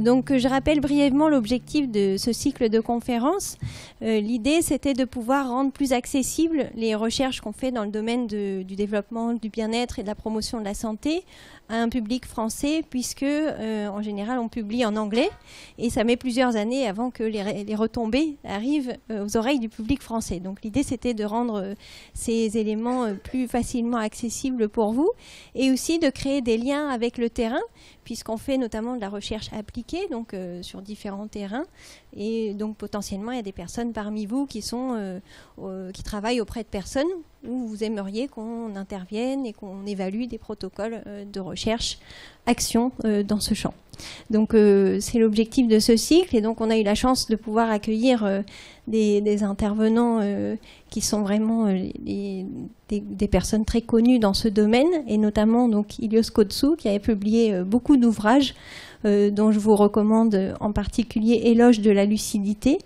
Donc je rappelle brièvement l'objectif de ce cycle de conférences. L'idée, c'était de pouvoir rendre plus accessibles les recherches qu'on fait dans le domaine du développement, du bien-être et de la promotion de la santé à un public français, puisque en général on publie en anglais et ça met plusieurs années avant que les retombées arrivent aux oreilles du public français. Donc l'idée, c'était de rendre ces éléments plus facilement accessibles pour vous et aussi de créer des liens avec le terrain, puisqu'on fait notamment de la recherche appliquée, donc sur différents terrains. Et donc potentiellement, il y a des personnes parmi vous qui travaillent auprès de personnes où vous aimeriez qu'on intervienne et qu'on évalue des protocoles de recherche, action dans ce champ. Donc c'est l'objectif de ce cycle, et donc on a eu la chance de pouvoir accueillir des intervenants qui sont vraiment des personnes très connues dans ce domaine, et notamment donc Ilios Kotsou, qui avait publié beaucoup d'ouvrages dont je vous recommande en particulier Éloge de la lucidité,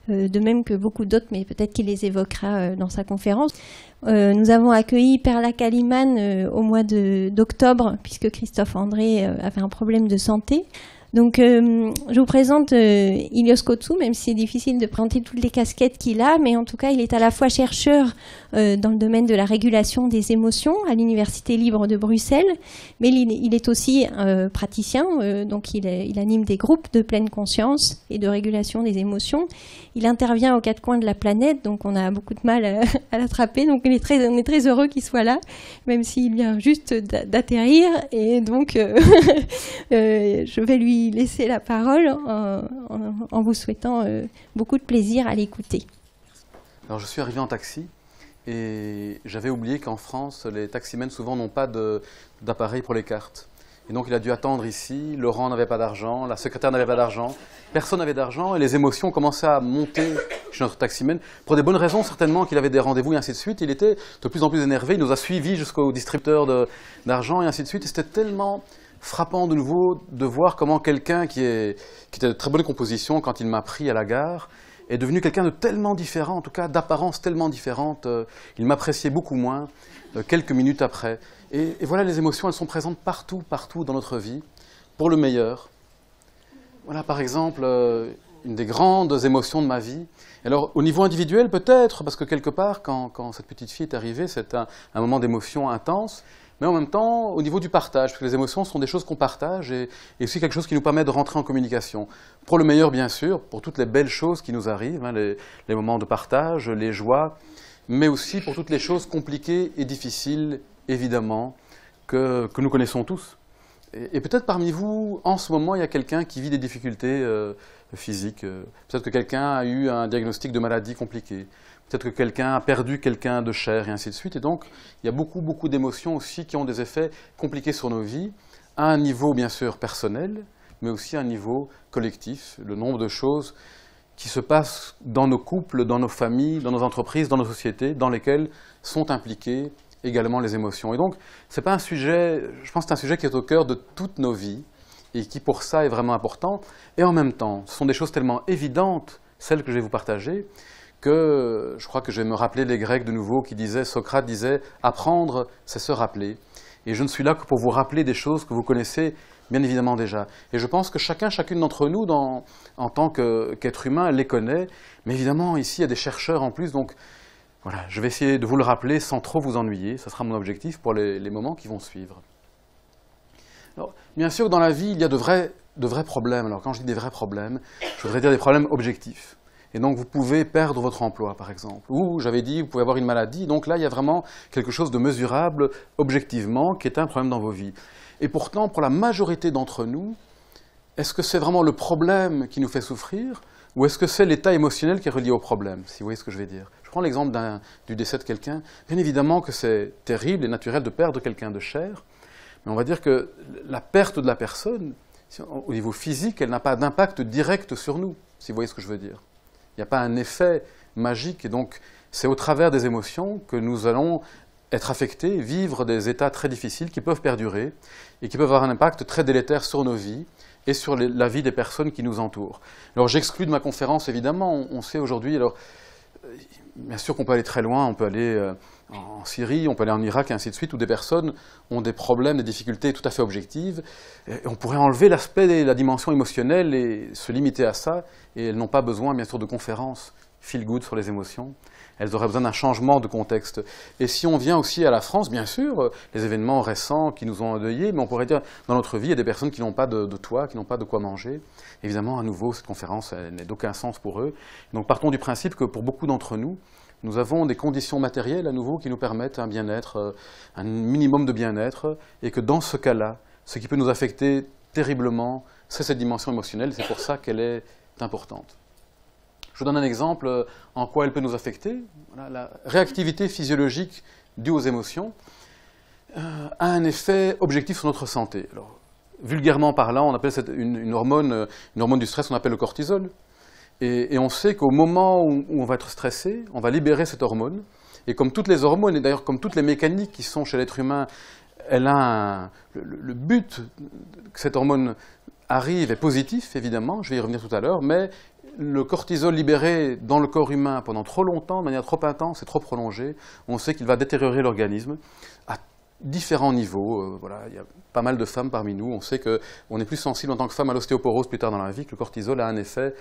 de même que beaucoup d'autres, mais peut-être qu'il les évoquera dans sa conférence. Nous avons accueilli Perla Kaliman au mois d'octobre, puisque Christophe André avait un problème de santé. Donc, je vous présente Ilios Kotsou, même si c'est difficile de présenter toutes les casquettes qu'il a, mais en tout cas, il est à la fois chercheur dans le domaine de la régulation des émotions à l'Université libre de Bruxelles, mais il est aussi praticien, donc il anime des groupes de pleine conscience et de régulation des émotions. Il intervient aux quatre coins de la planète, donc on a beaucoup de mal à l'attraper, donc on est très heureux qu'il soit là, même s'il vient juste d'atterrir, et donc je vais lui laisser la parole en vous souhaitant beaucoup de plaisir à l'écouter. Alors je suis arrivé en taxi et j'avais oublié qu'en France, les taximens souvent n'ont pas d'appareil pour les cartes. Et donc il a dû attendre ici, Laurent n'avait pas d'argent, la secrétaire n'avait pas d'argent, personne n'avait d'argent, et les émotions commençaient à monter chez notre taximan, pour des bonnes raisons certainement, qu'il avait des rendez-vous et ainsi de suite. Il était de plus en plus énervé, il nous a suivis jusqu'au distributeur d'argent et ainsi de suite, et c'était tellement frappant de nouveau de voir comment quelqu'un qui était de très bonne composition quand il m'a pris à la gare est devenu quelqu'un de tellement différent, en tout cas d'apparence tellement différente. Il m'appréciait beaucoup moins quelques minutes après. Et voilà, les émotions, elles sont présentes partout, partout dans notre vie, pour le meilleur. Voilà, par exemple, une des grandes émotions de ma vie. Alors, au niveau individuel, peut-être, parce que quelque part, quand cette petite fille est arrivée, c'est un moment d'émotion intense. Mais en même temps, au niveau du partage, parce que les émotions sont des choses qu'on partage et aussi quelque chose qui nous permet de rentrer en communication. Pour le meilleur, bien sûr, pour toutes les belles choses qui nous arrivent, hein, les moments de partage, les joies, mais aussi pour toutes les choses compliquées et difficiles, évidemment, que nous connaissons tous. Et peut-être parmi vous, en ce moment, il y a quelqu'un qui vit des difficultés physiques. Peut-être que quelqu'un a eu un diagnostic de maladie compliquée. Peut-être que quelqu'un a perdu quelqu'un de cher et ainsi de suite. Et donc, il y a beaucoup, beaucoup d'émotions aussi qui ont des effets compliqués sur nos vies, à un niveau, bien sûr, personnel, mais aussi à un niveau collectif. Le nombre de choses qui se passent dans nos couples, dans nos familles, dans nos entreprises, dans nos sociétés, dans lesquelles sont impliquées également les émotions. Et donc, c'est pas un sujet, je pense que c'est un sujet qui est au cœur de toutes nos vies et qui, pour ça, est vraiment important. Et en même temps, ce sont des choses tellement évidentes, celles que je vais vous partager, que je crois que je vais me rappeler les Grecs de nouveau qui disaient, Socrate disait, apprendre, c'est se rappeler. Et je ne suis là que pour vous rappeler des choses que vous connaissez bien évidemment déjà. Et je pense que chacune d'entre nous, en tant qu'être humain, les connaît. Mais évidemment, ici, il y a des chercheurs en plus, donc voilà, je vais essayer de vous le rappeler sans trop vous ennuyer. Ce sera mon objectif pour les moments qui vont suivre. Alors, bien sûr, dans la vie, il y a de vrais problèmes. Alors, quand je dis des vrais problèmes, je voudrais dire des problèmes objectifs. Et donc, vous pouvez perdre votre emploi, par exemple. Ou, j'avais dit, vous pouvez avoir une maladie. Donc là, il y a vraiment quelque chose de mesurable, objectivement, qui est un problème dans vos vies. Et pourtant, pour la majorité d'entre nous, est-ce que c'est vraiment le problème qui nous fait souffrir, ou est-ce que c'est l'état émotionnel qui est relié au problème, si vous voyez ce que je vais dire? Je prends l'exemple du décès de quelqu'un. Bien évidemment que c'est terrible et naturel de perdre quelqu'un de cher, mais on va dire que la perte de la personne, au niveau physique, elle n'a pas d'impact direct sur nous, si vous voyez ce que je veux dire. Il n'y a pas un effet magique, et donc c'est au travers des émotions que nous allons être affectés, vivre des états très difficiles qui peuvent perdurer et qui peuvent avoir un impact très délétère sur nos vies et sur la vie des personnes qui nous entourent. Alors j'exclus de ma conférence, évidemment, on sait aujourd'hui, alors bien sûr qu'on peut aller très loin, on peut aller en Syrie, on peut aller en Irak, et ainsi de suite, où des personnes ont des problèmes, des difficultés tout à fait objectives, et on pourrait enlever l'aspect de la dimension émotionnelle et se limiter à ça, et elles n'ont pas besoin, bien sûr, de conférences feel good sur les émotions. Elles auraient besoin d'un changement de contexte. Et si on vient aussi à la France, bien sûr, les événements récents qui nous ont endeuillés, mais on pourrait dire, dans notre vie, il y a des personnes qui n'ont pas de toit, qui n'ont pas de quoi manger. Évidemment, à nouveau, cette conférence n'est d'aucun sens pour eux. Donc partons du principe que pour beaucoup d'entre nous, nous avons des conditions matérielles, à nouveau, qui nous permettent un bien-être, un minimum de bien-être, et que dans ce cas-là, ce qui peut nous affecter terriblement, c'est cette dimension émotionnelle, c'est pour ça qu'elle est importante. Je vous donne un exemple en quoi elle peut nous affecter. Voilà, la réactivité physiologique due aux émotions a un effet objectif sur notre santé. Alors, vulgairement parlant, on appelle une hormone du stress, on appelle le cortisol. Et on sait qu'au moment où on va être stressé, on va libérer cette hormone. Et comme toutes les hormones, et d'ailleurs comme toutes les mécaniques qui sont chez l'être humain, elle a le but que cette hormone arrive est positif, évidemment, je vais y revenir tout à l'heure, mais le cortisol libéré dans le corps humain pendant trop longtemps, de manière trop intense et trop prolongée, on sait qu'il va détériorer l'organisme à différents niveaux. Voilà, il y a pas mal de femmes parmi nous. On sait qu'on est plus sensible en tant que femme à l'ostéoporose plus tard dans la vie, que le cortisol a un effet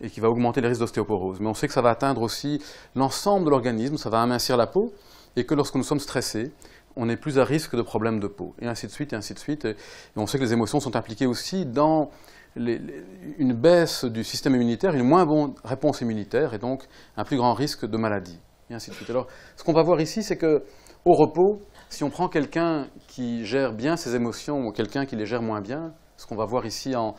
et qui va augmenter les risques d'ostéoporose. Mais on sait que ça va atteindre aussi l'ensemble de l'organisme, ça va amincir la peau, et que lorsque nous sommes stressés, on est plus à risque de problèmes de peau, et ainsi de suite, et ainsi de suite. Et on sait que les émotions sont impliquées aussi dans une baisse du système immunitaire, une moins bonne réponse immunitaire, et donc un plus grand risque de maladie, et ainsi de suite. Alors, ce qu'on va voir ici, c'est qu'au repos, si on prend quelqu'un qui gère bien ses émotions ou quelqu'un qui les gère moins bien, ce qu'on va voir ici en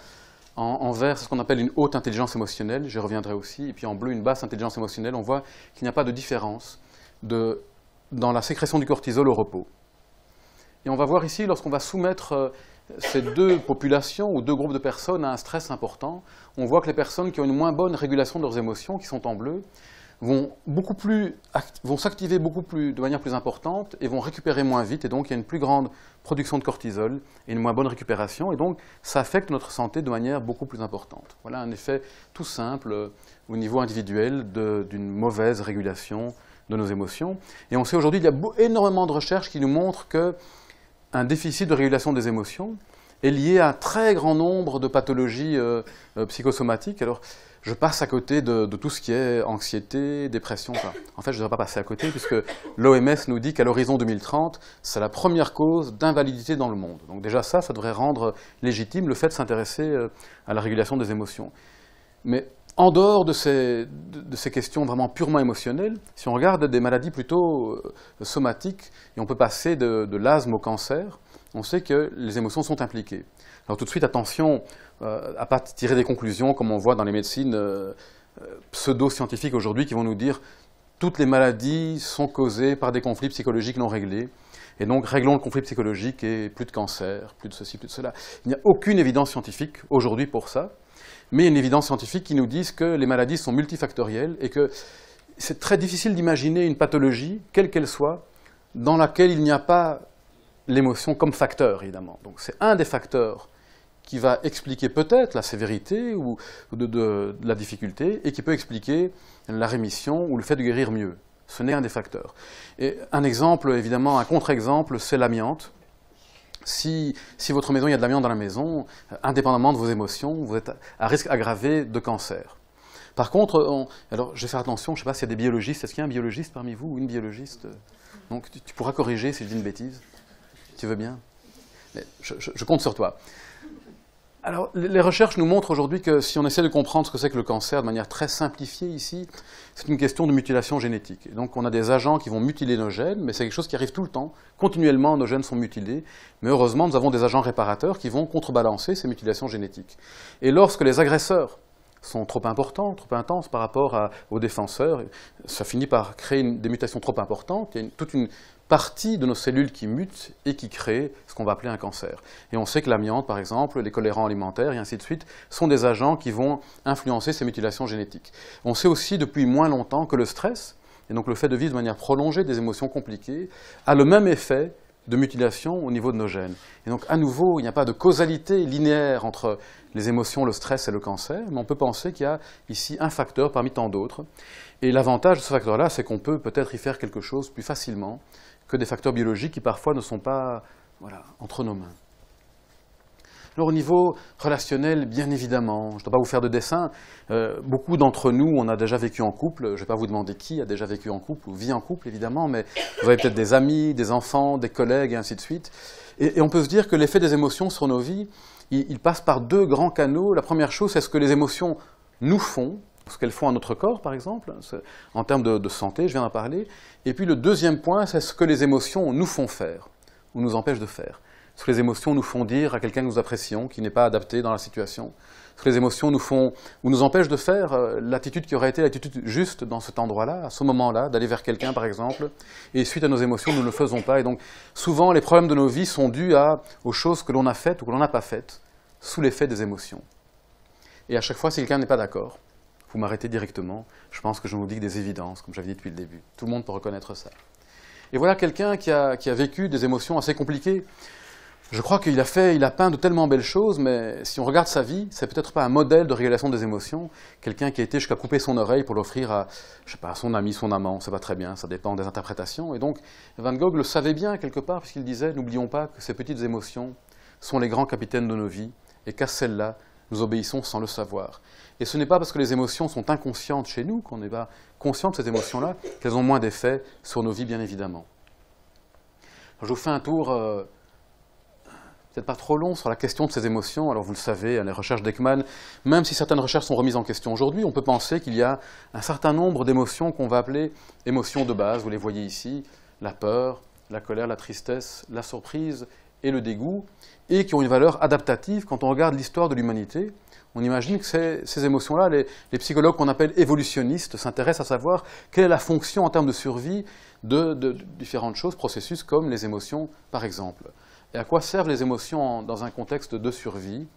vert, c'est ce qu'on appelle une haute intelligence émotionnelle, j'y reviendrai aussi, et puis en bleu, une basse intelligence émotionnelle, on voit qu'il n'y a pas de différence dans la sécrétion du cortisol au repos. Et on va voir ici, lorsqu'on va soumettre ces deux populations ou deux groupes de personnes à un stress important, on voit que les personnes qui ont une moins bonne régulation de leurs émotions, qui sont en bleu, vont s'activer de manière plus importante et vont récupérer moins vite, et donc il y a une plus grande production de cortisol et une moins bonne récupération, et donc ça affecte notre santé de manière beaucoup plus importante. Voilà un effet tout simple au niveau individuel d'une mauvaise régulation de nos émotions. Et on sait aujourd'hui qu'il y a énormément de recherches qui nous montrent qu'un déficit de régulation des émotions est lié à un très grand nombre de pathologies psychosomatiques. Alors, je passe à côté de tout ce qui est anxiété, dépression. Enfin, en fait, je ne devrais pas passer à côté, puisque l'OMS nous dit qu'à l'horizon 2030, c'est la première cause d'invalidité dans le monde. Donc déjà ça devrait rendre légitime le fait de s'intéresser à la régulation des émotions. Mais en dehors de ces questions vraiment purement émotionnelles, si on regarde des maladies plutôt somatiques, et on peut passer de l'asthme au cancer, on sait que les émotions sont impliquées. Alors tout de suite, attention à ne pas tirer des conclusions comme on voit dans les médecines pseudo-scientifiques aujourd'hui qui vont nous dire toutes les maladies sont causées par des conflits psychologiques non réglés. Et donc, réglons le conflit psychologique et plus de cancer, plus de ceci, plus de cela. Il n'y a aucune évidence scientifique aujourd'hui pour ça, mais une évidence scientifique qui nous dit que les maladies sont multifactorielles et que c'est très difficile d'imaginer une pathologie, quelle qu'elle soit, dans laquelle il n'y a pas l'émotion comme facteur, évidemment. Donc c'est un des facteurs qui va expliquer peut-être la sévérité ou de la difficulté et qui peut expliquer la rémission ou le fait de guérir mieux. Ce n'est un des facteurs. Et un exemple, évidemment, un contre-exemple, c'est l'amiante. Si votre maison, il y a de l'amiante dans la maison, indépendamment de vos émotions, vous êtes à risque aggravé de cancer. Par contre, alors je vais faire attention, je ne sais pas s'il y a des biologistes. Est-ce qu'il y a un biologiste parmi vous ou une biologiste? Donc tu pourras corriger si je dis une bêtise. Tu veux bien? Mais je compte sur toi. Alors, les recherches nous montrent aujourd'hui que si on essaie de comprendre ce que c'est que le cancer de manière très simplifiée ici, c'est une question de mutilation génétique. Et donc on a des agents qui vont mutiler nos gènes, mais c'est quelque chose qui arrive tout le temps. Continuellement, nos gènes sont mutilés, mais heureusement, nous avons des agents réparateurs qui vont contrebalancer ces mutilations génétiques. Et lorsque les agresseurs sont trop importants, trop intenses par rapport aux défenseurs, ça finit par créer des mutations trop importantes. Il y a toute une partie de nos cellules qui mutent et qui créent ce qu'on va appeler un cancer. Et on sait que l'amiante, par exemple, les colorants alimentaires et ainsi de suite, sont des agents qui vont influencer ces mutilations génétiques. On sait aussi depuis moins longtemps que le stress, et donc le fait de vivre de manière prolongée des émotions compliquées, a le même effet de mutilation au niveau de nos gènes. Et donc, à nouveau, il n'y a pas de causalité linéaire entre les émotions, le stress et le cancer, mais on peut penser qu'il y a ici un facteur parmi tant d'autres. Et l'avantage de ce facteur-là, c'est qu'on peut peut-être y faire quelque chose plus facilement que des facteurs biologiques qui parfois ne sont pas entre nos mains. Alors au niveau relationnel, bien évidemment, je ne dois pas vous faire de dessin, beaucoup d'entre nous, on a déjà vécu en couple, je ne vais pas vous demander qui a déjà vécu en couple ou vit en couple évidemment, mais vous avez peut-être des amis, des enfants, des collègues et ainsi de suite. Et on peut se dire que l'effet des émotions sur nos vies, il passe par deux grands canaux. La première chose, c'est ce que les émotions nous font, ce qu'elles font à notre corps, par exemple, en termes de santé, je viens d'en parler. Et puis le deuxième point, c'est ce que les émotions nous font faire, ou nous empêchent de faire. Ce que les émotions nous font dire à quelqu'un que nous apprécions, qui n'est pas adapté dans la situation. Ce que les émotions nous font, ou nous empêchent de faire l'attitude qui aurait été l'attitude juste dans cet endroit-là, à ce moment-là, d'aller vers quelqu'un, par exemple. Et suite à nos émotions, nous ne le faisons pas. Et donc, souvent, les problèmes de nos vies sont dus aux choses que l'on a faites ou que l'on n'a pas faites, sous l'effet des émotions. Et à chaque fois, si quelqu'un n'est pas d'accord, vous m'arrêtez directement. Je pense que je vous dis des évidences, comme j'avais dit depuis le début. Tout le monde peut reconnaître ça. Et voilà quelqu'un qui a vécu des émotions assez compliquées. Je crois qu'il a peint de tellement belles choses, mais si on regarde sa vie, c'est peut-être pas un modèle de régulation des émotions. Quelqu'un qui a été jusqu'à couper son oreille pour l'offrir à son ami, son amant, c'est pas très bien, ça dépend des interprétations. Et donc, Van Gogh le savait bien quelque part, puisqu'il disait, n'oublions pas que ces petites émotions sont les grands capitaines de nos vies, et qu'à celles-là, nous obéissons sans le savoir. Et ce n'est pas parce que les émotions sont inconscientes chez nous, qu'on n'est pas conscient de ces émotions-là, qu'elles ont moins d'effet sur nos vies, bien évidemment. Alors, je vous fais un tour... peut-être pas trop long sur la question de ces émotions. Alors vous le savez, les recherches d'Ekman, même si certaines recherches sont remises en question aujourd'hui, on peut penser qu'il y a un certain nombre d'émotions qu'on va appeler émotions de base. Vous les voyez ici, la peur, la colère, la tristesse, la surprise et le dégoût, et qui ont une valeur adaptative. Quand on regarde l'histoire de l'humanité, on imagine que ces émotions-là, les psychologues qu'on appelle évolutionnistes s'intéressent à savoir quelle est la fonction en termes de survie de différentes choses, processus comme les émotions par exemple. Et à quoi servent les émotions dans un contexte de survie?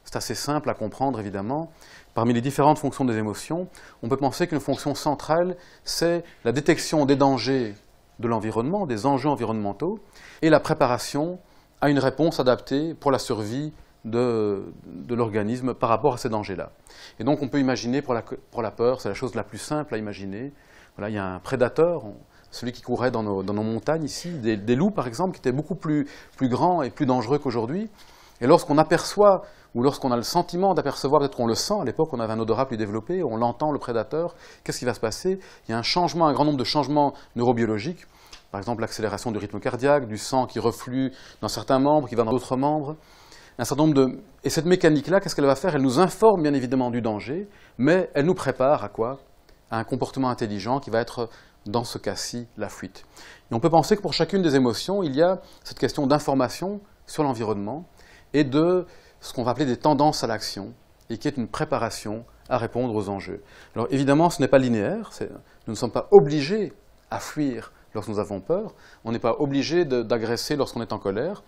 C'est assez simple à comprendre, évidemment. Parmi les différentes fonctions des émotions, on peut penser qu'une fonction centrale, c'est la détection des dangers de l'environnement, des enjeux environnementaux, et la préparation à une réponse adaptée pour la survie de l'organisme par rapport à ces dangers-là. Et donc on peut imaginer, pour la peur, c'est la chose la plus simple à imaginer. Voilà, il y a un prédateur, celui qui courait dans nos montagnes ici, des loups par exemple, qui étaient beaucoup plus grands et plus dangereux qu'aujourd'hui. Et lorsqu'on aperçoit, ou lorsqu'on a le sentiment d'apercevoir, peut-être qu'on le sent, à l'époque on avait un odorat plus développé, on l'entend le prédateur, qu'est-ce qui va se passer? Il y a un grand nombre de changements neurobiologiques, par exemple l'accélération du rythme cardiaque, du sang qui reflue dans certains membres, qui va dans d'autres membres. Un certain nombre Et cette mécanique-là, qu'est-ce qu'elle va faire? Elle nous informe bien évidemment du danger, mais elle nous prépare à quoi? À un comportement intelligent qui va être, dans ce cas-ci, la fuite. Et on peut penser que pour chacune des émotions, il y a cette question d'information sur l'environnement et de ce qu'on va appeler des tendances à l'action, et qui est une préparation à répondre aux enjeux. Alors évidemment, ce n'est pas linéaire, nous ne sommes pas obligés à fuir lorsque nous avons peur, on n'est pas obligé d'agresser lorsqu'on est en colère,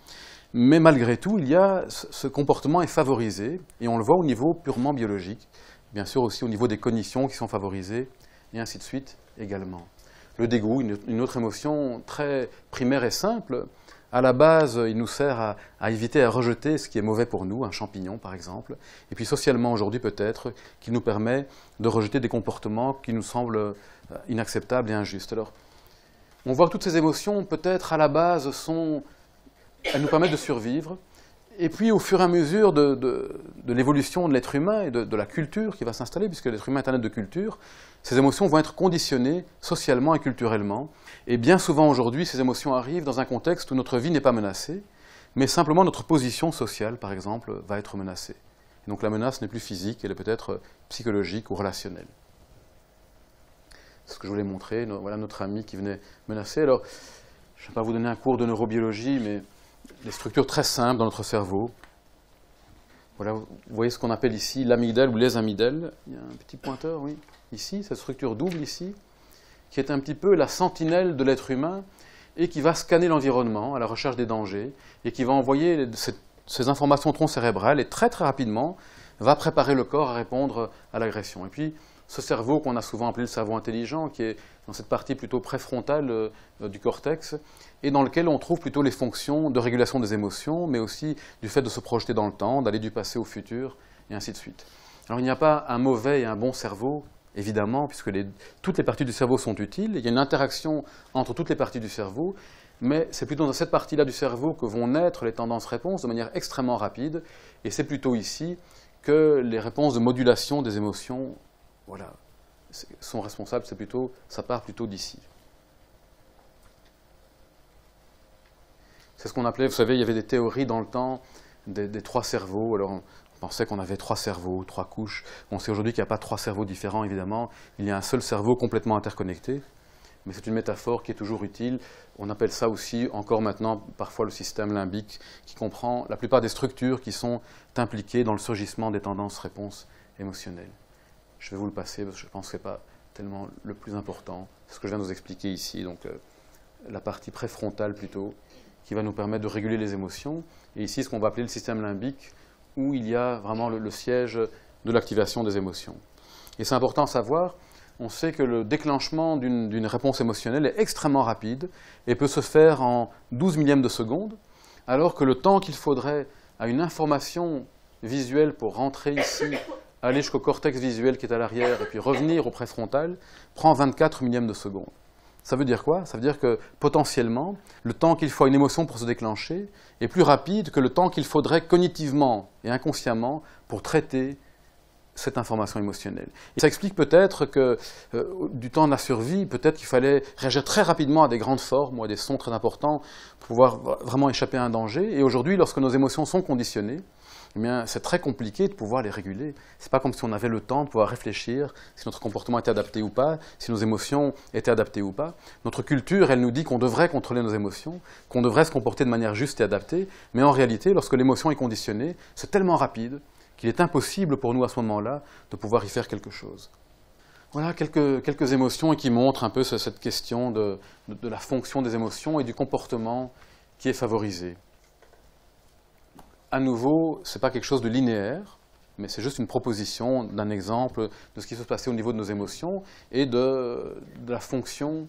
mais malgré tout, ce comportement est favorisé, et on le voit au niveau purement biologique, bien sûr aussi au niveau des cognitions qui sont favorisées, et ainsi de suite également. Le dégoût, une autre émotion très primaire et simple. À la base, il nous sert à éviter, à rejeter ce qui est mauvais pour nous, un champignon par exemple. Et puis socialement aujourd'hui peut-être, qu'il nous permet de rejeter des comportements qui nous semblent inacceptables et injustes. Alors, on voit que toutes ces émotions, peut-être à la base, elles nous permettent de survivre. Et puis au fur et à mesure de l'évolution de l'être humain et de la culture qui va s'installer, puisque l'être humain est un être de culture, ces émotions vont être conditionnées socialement et culturellement. Et bien souvent aujourd'hui, ces émotions arrivent dans un contexte où notre vie n'est pas menacée, mais simplement notre position sociale, par exemple, va être menacée. Et donc la menace n'est plus physique, elle est peut-être psychologique ou relationnelle. C'est ce que je voulais montrer. Voilà notre ami qui venait menacer. Alors, je ne vais pas vous donner un cours de neurobiologie, mais des structures très simples dans notre cerveau. Voilà, vous voyez ce qu'on appelle ici l'amygdale ou les amygdales. Il y a un petit pointeur, oui, ici, cette structure double ici, qui est un petit peu la sentinelle de l'être humain et qui va scanner l'environnement à la recherche des dangers et qui va envoyer ces informations au tronc cérébral et très très rapidement va préparer le corps à répondre à l'agression. Et puis, ce cerveau qu'on a souvent appelé le cerveau intelligent, qui est dans cette partie plutôt préfrontale du cortex, et dans lequel on trouve plutôt les fonctions de régulation des émotions, mais aussi du fait de se projeter dans le temps, d'aller du passé au futur, et ainsi de suite. Alors il n'y a pas un mauvais et un bon cerveau, évidemment, puisque toutes les parties du cerveau sont utiles, il y a une interaction entre toutes les parties du cerveau, mais c'est plutôt dans cette partie-là du cerveau que vont naître les tendances-réponses de manière extrêmement rapide, et c'est plutôt ici que les réponses de modulation des émotions voilà, sont responsables, ça part plutôt d'ici. C'est ce qu'on appelait, vous savez, il y avait des théories dans le temps des trois cerveaux. Alors on pensait qu'on avait trois cerveaux, trois couches. On sait aujourd'hui qu'il n'y a pas trois cerveaux différents, évidemment. Il y a un seul cerveau complètement interconnecté. Mais c'est une métaphore qui est toujours utile. On appelle ça aussi, encore maintenant, parfois le système limbique, qui comprend la plupart des structures qui sont impliquées dans le surgissement des tendances-réponses émotionnelles. Je vais vous le passer parce que je pense que ce n'est pas tellement le plus important. C'est ce que je viens de vous expliquer ici, donc la partie préfrontale plutôt, qui va nous permettre de réguler les émotions. Et ici, ce qu'on va appeler le système limbique, où il y a vraiment le siège de l'activation des émotions. Et c'est important à savoir, on sait que le déclenchement d'une réponse émotionnelle est extrêmement rapide et peut se faire en 12 millièmes de seconde, alors que le temps qu'il faudrait à une information visuelle pour rentrer ici, aller jusqu'au cortex visuel qui est à l'arrière et puis revenir au préfrontal, prend 24 millièmes de seconde. Ça veut dire quoi? Ça veut dire que potentiellement, le temps qu'il faut à une émotion pour se déclencher est plus rapide que le temps qu'il faudrait cognitivement et inconsciemment pour traiter cette information émotionnelle. Et ça explique peut-être que du temps de la survie, peut-être qu'il fallait réagir très rapidement à des grandes formes ou à des sons très importants pour pouvoir vraiment échapper à un danger. Et aujourd'hui, lorsque nos émotions sont conditionnées, eh bien, c'est très compliqué de pouvoir les réguler. Ce n'est pas comme si on avait le temps de pouvoir réfléchir si notre comportement était adapté ou pas, si nos émotions étaient adaptées ou pas. Notre culture, elle nous dit qu'on devrait contrôler nos émotions, qu'on devrait se comporter de manière juste et adaptée, mais en réalité, lorsque l'émotion est conditionnée, c'est tellement rapide qu'il est impossible pour nous à ce moment-là de pouvoir y faire quelque chose. Voilà quelques émotions qui montrent un peu cette question de la fonction des émotions et du comportement qui est favorisé. À nouveau, ce n'est pas quelque chose de linéaire, mais c'est juste une proposition d'un exemple de ce qui se passait au niveau de nos émotions et de la fonction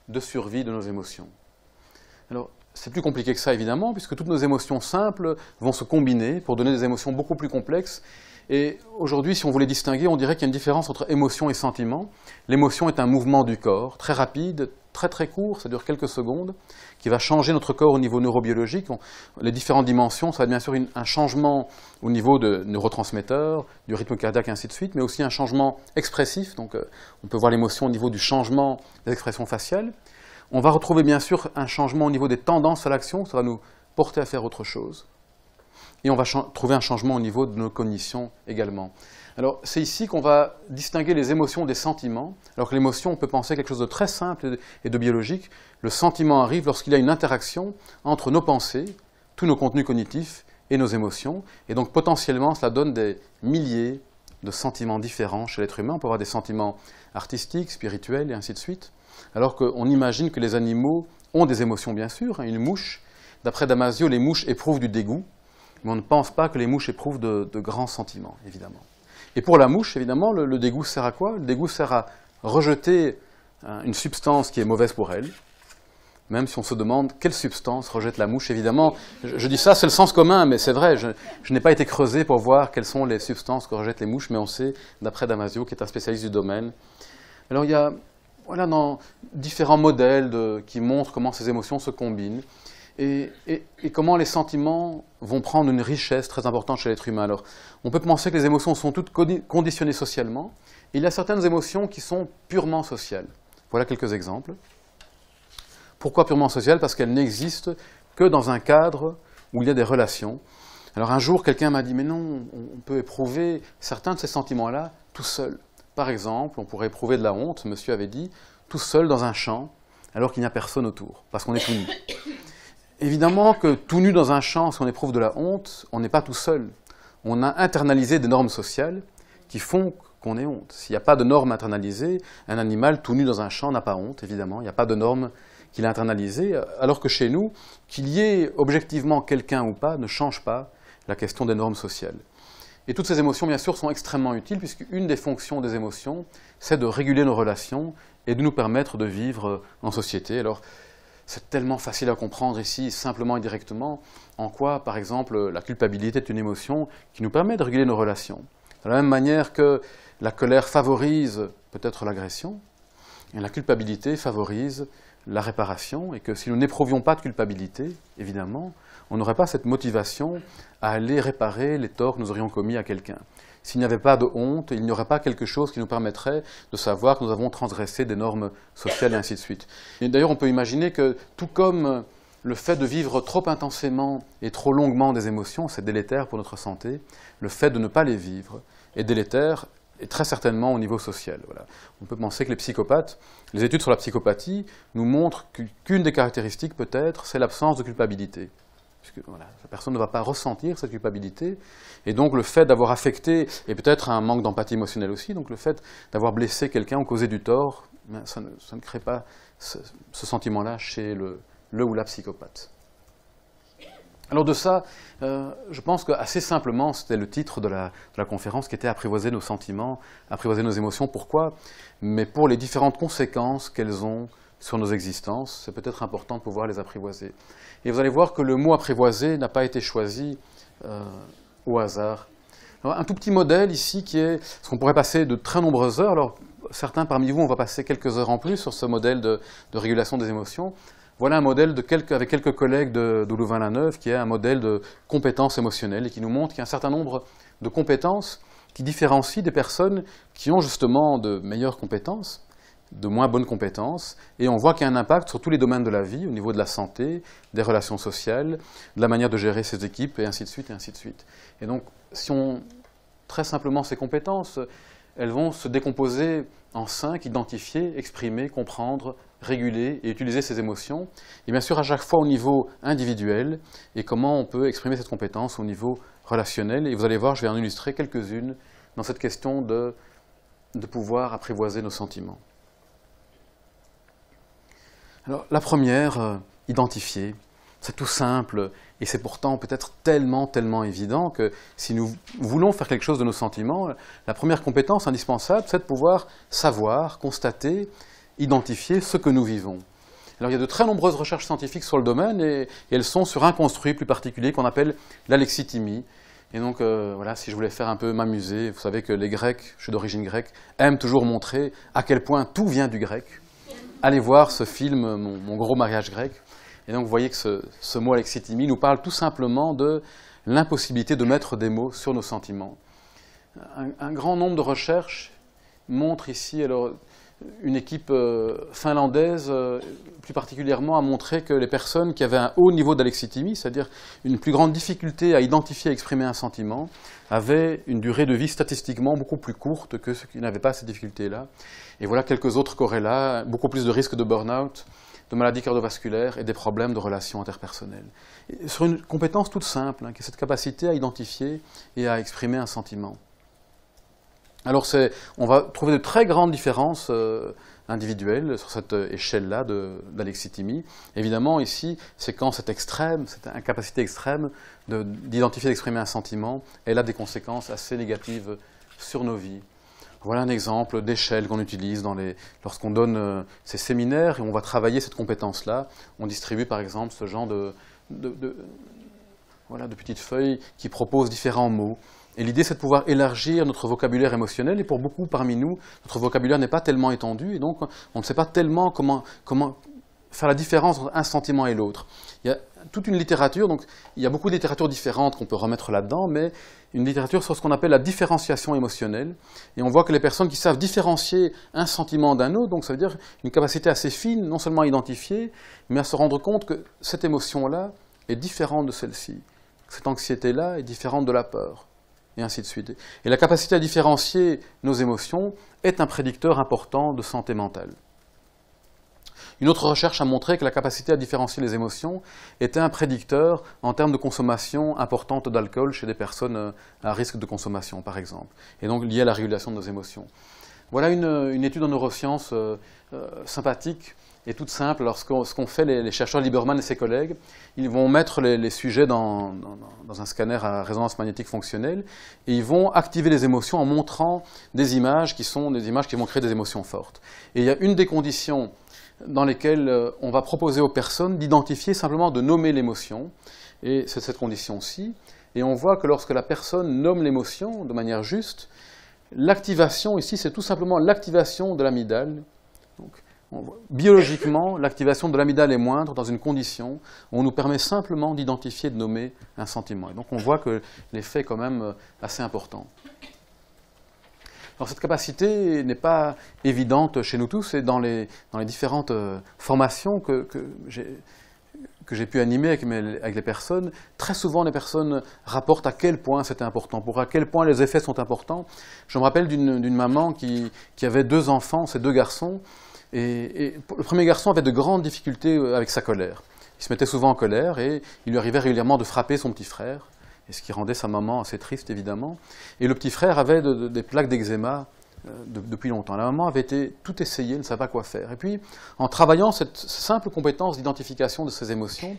de survie de nos émotions. Alors, c'est plus compliqué que ça, évidemment, puisque toutes nos émotions simples vont se combiner pour donner des émotions beaucoup plus complexes. Et aujourd'hui, si on voulait distinguer, on dirait qu'il y a une différence entre émotion et sentiment. L'émotion est un mouvement du corps, très rapide, très très court, ça dure quelques secondes, qui va changer notre corps au niveau neurobiologique. Les différentes dimensions, ça va être bien sûr un changement au niveau de neurotransmetteurs, du rythme cardiaque et ainsi de suite, mais aussi un changement expressif. Donc on peut voir l'émotion au niveau du changement des expressions faciales. On va retrouver bien sûr un changement au niveau des tendances à l'action, ça va nous porter à faire autre chose. Et on va trouver un changement au niveau de nos cognitions également. Alors, c'est ici qu'on va distinguer les émotions des sentiments. Alors que l'émotion, on peut penser quelque chose de très simple et de biologique. Le sentiment arrive lorsqu'il y a une interaction entre nos pensées, tous nos contenus cognitifs et nos émotions. Et donc, potentiellement, cela donne des milliers de sentiments différents chez l'être humain. On peut avoir des sentiments artistiques, spirituels et ainsi de suite. Alors qu'on imagine que les animaux ont des émotions, bien sûr. Une mouche, d'après Damasio, les mouches éprouvent du dégoût. Mais on ne pense pas que les mouches éprouvent de grands sentiments, évidemment. Et pour la mouche, évidemment, le dégoût sert à quoi? Le dégoût sert à rejeter une substance qui est mauvaise pour elle, même si on se demande quelle substance rejette la mouche. Évidemment, je dis ça, c'est le sens commun, mais c'est vrai, je n'ai pas été creusé pour voir quelles sont les substances que rejettent les mouches, mais on sait, d'après Damasio, qui est un spécialiste du domaine. Alors il y a dans différents modèles qui montrent comment ces émotions se combinent. Et comment les sentiments vont prendre une richesse très importante chez l'être humain. Alors, on peut penser que les émotions sont toutes conditionnées socialement. Et il y a certaines émotions qui sont purement sociales. Voilà quelques exemples. Pourquoi purement sociales? Parce qu'elles n'existent que dans un cadre où il y a des relations. Alors un jour, quelqu'un m'a dit « mais non, on peut éprouver certains de ces sentiments-là tout seul ». Par exemple, on pourrait éprouver de la honte, monsieur avait dit, tout seul dans un champ, alors qu'il n'y a personne autour, parce qu'on est tout nu. Évidemment que tout nu dans un champ, si on éprouve de la honte, on n'est pas tout seul. On a internalisé des normes sociales qui font qu'on ait honte. S'il n'y a pas de normes internalisées, un animal tout nu dans un champ n'a pas honte, évidemment. Il n'y a pas de normes qu'il a internalisées, alors que chez nous, qu'il y ait objectivement quelqu'un ou pas ne change pas la question des normes sociales. Et toutes ces émotions, bien sûr, sont extrêmement utiles, puisqu'une des fonctions des émotions, c'est de réguler nos relations et de nous permettre de vivre en société. Alors, c'est tellement facile à comprendre ici, simplement et directement, en quoi, par exemple, la culpabilité est une émotion qui nous permet de réguler nos relations. De la même manière que la colère favorise peut-être l'agression, et la culpabilité favorise la réparation, et que si nous n'éprouvions pas de culpabilité, évidemment, on n'aurait pas cette motivation à aller réparer les torts que nous aurions commis à quelqu'un. S'il n'y avait pas de honte, il n'y aurait pas quelque chose qui nous permettrait de savoir que nous avons transgressé des normes sociales et ainsi de suite. Et d'ailleurs, on peut imaginer que tout comme le fait de vivre trop intensément et trop longuement des émotions, c'est délétère pour notre santé, le fait de ne pas les vivre est délétère et très certainement au niveau social. Voilà. On peut penser que les psychopathes, les études sur la psychopathie nous montrent qu'une des caractéristiques peut-être, c'est l'absence de culpabilité. Puisque voilà, la personne ne va pas ressentir cette culpabilité, et donc le fait d'avoir affecté, et peut-être un manque d'empathie émotionnelle aussi, donc le fait d'avoir blessé quelqu'un ou causé du tort, ça ne crée pas ce sentiment-là chez le ou la psychopathe. Alors de ça, je pense qu'assez simplement, c'était le titre de la conférence qui était « Apprivoiser nos sentiments, apprivoiser nos émotions ». Pourquoi? Mais pour les différentes conséquences qu'elles ont sur nos existences, c'est peut-être important de pouvoir les apprivoiser. Et vous allez voir que le mot « apprivoiser » n'a pas été choisi au hasard. Alors, un tout petit modèle ici qui est, parce qu'on pourrait passer de très nombreuses heures, alors certains parmi vous, on va passer quelques heures en plus sur ce modèle de régulation des émotions. Voilà un modèle avec quelques collègues de Louvain-la-Neuve qui est un modèle de compétences émotionnelles et qui nous montre qu'il y a un certain nombre de compétences qui différencient des personnes qui ont justement de meilleures compétences, de moins bonnes compétences, et on voit qu'il y a un impact sur tous les domaines de la vie, au niveau de la santé, des relations sociales, de la manière de gérer ses équipes, et ainsi de suite, et ainsi de suite. Et donc, si on, très simplement, ces compétences, elles vont se décomposer en 5, identifier, exprimer, comprendre, réguler et utiliser ses émotions, et bien sûr à chaque fois au niveau individuel, et comment on peut exprimer cette compétence au niveau relationnel, et vous allez voir, je vais en illustrer quelques-unes dans cette question de pouvoir apprivoiser nos sentiments. Alors, la première, identifier, c'est tout simple, et c'est pourtant peut-être tellement évident que si nous voulons faire quelque chose de nos sentiments, la première compétence indispensable, c'est de pouvoir savoir, constater, identifier ce que nous vivons. Alors, il y a de très nombreuses recherches scientifiques sur le domaine, et elles sont sur un construit plus particulier qu'on appelle l'alexithymie. Et donc, voilà, si je voulais faire un peu m'amuser, vous savez que les Grecs, je suis d'origine grecque, aiment toujours montrer à quel point tout vient du grec. Allez voir ce film, mon gros mariage grec. Et donc, vous voyez que ce mot alexithymie nous parle tout simplement de l'impossibilité de mettre des mots sur nos sentiments. Un grand nombre de recherches montrent ici, alors, une équipe finlandaise, plus particulièrement, a montré que les personnes qui avaient un haut niveau d'alexithymie, c'est-à-dire une plus grande difficulté à identifier et exprimer un sentiment, avaient une durée de vie statistiquement beaucoup plus courte que ceux qui n'avaient pas ces difficultés-là. Et voilà quelques autres corrélats, beaucoup plus de risques de burn-out, de maladies cardiovasculaires et des problèmes de relations interpersonnelles. Et sur une compétence toute simple, qui est cette capacité à identifier et à exprimer un sentiment. Alors on va trouver de très grandes différences individuelles sur cette échelle-là d'alexithymie. Évidemment, ici, c'est quand c'est extrême, cette incapacité extrême d'identifier et d'exprimer un sentiment, elle a des conséquences assez négatives sur nos vies. Voilà un exemple d'échelle qu'on utilise lorsqu'on donne ces séminaires et on va travailler cette compétence-là. On distribue par exemple ce genre de petites feuilles qui proposent différents mots. Et l'idée, c'est de pouvoir élargir notre vocabulaire émotionnel. Et pour beaucoup parmi nous, notre vocabulaire n'est pas tellement étendu. Et donc, on ne sait pas tellement comment faire la différence entre un sentiment et l'autre. Il y a toute une littérature, donc il y a beaucoup de littératures différentes qu'on peut remettre là-dedans, mais une littérature sur ce qu'on appelle la différenciation émotionnelle. Et on voit que les personnes qui savent différencier un sentiment d'un autre, donc ça veut dire une capacité assez fine, non seulement à identifier, mais à se rendre compte que cette émotion-là est différente de celle-ci. Cette anxiété-là est différente de la peur, et ainsi de suite. Et la capacité à différencier nos émotions est un prédicteur important de santé mentale. Une autre recherche a montré que la capacité à différencier les émotions était un prédicteur en termes de consommation importante d'alcool chez des personnes à risque de consommation, par exemple, et donc lié à la régulation de nos émotions. Voilà une étude en neurosciences sympathique et toute simple. Alors, ce qu'ont fait les chercheurs Lieberman et ses collègues, ils vont mettre les sujets dans un scanner à résonance magnétique fonctionnelle et ils vont activer les émotions en montrant des images qui sont des images qui vont créer des émotions fortes. Et il y a une des conditions dans lesquelles on va proposer aux personnes d'identifier, simplement de nommer l'émotion, et c'est cette condition-ci. Et on voit que lorsque la personne nomme l'émotion de manière juste, l'activation ici, c'est tout simplement l'activation de l'amygdale. Biologiquement, l'activation de l'amygdale est moindre dans une condition où on nous permet simplement d'identifier et de nommer un sentiment. Et donc on voit que l'effet est quand même assez important. Alors cette capacité n'est pas évidente chez nous tous, et dans les différentes formations que j'ai pu animer avec les personnes, très souvent les personnes rapportent à quel point c'est important, à quel point les effets sont importants. Je me rappelle d'une maman qui avait 2 enfants, ces 2 garçons, et le premier garçon avait de grandes difficultés avec sa colère. Il se mettait souvent en colère et il lui arrivait régulièrement de frapper son petit frère, et ce qui rendait sa maman assez triste, évidemment. Et le petit frère avait des plaques d'eczéma depuis longtemps. La maman avait tout essayé, ne savait pas quoi faire. Et puis, en travaillant cette simple compétence d'identification de ses émotions,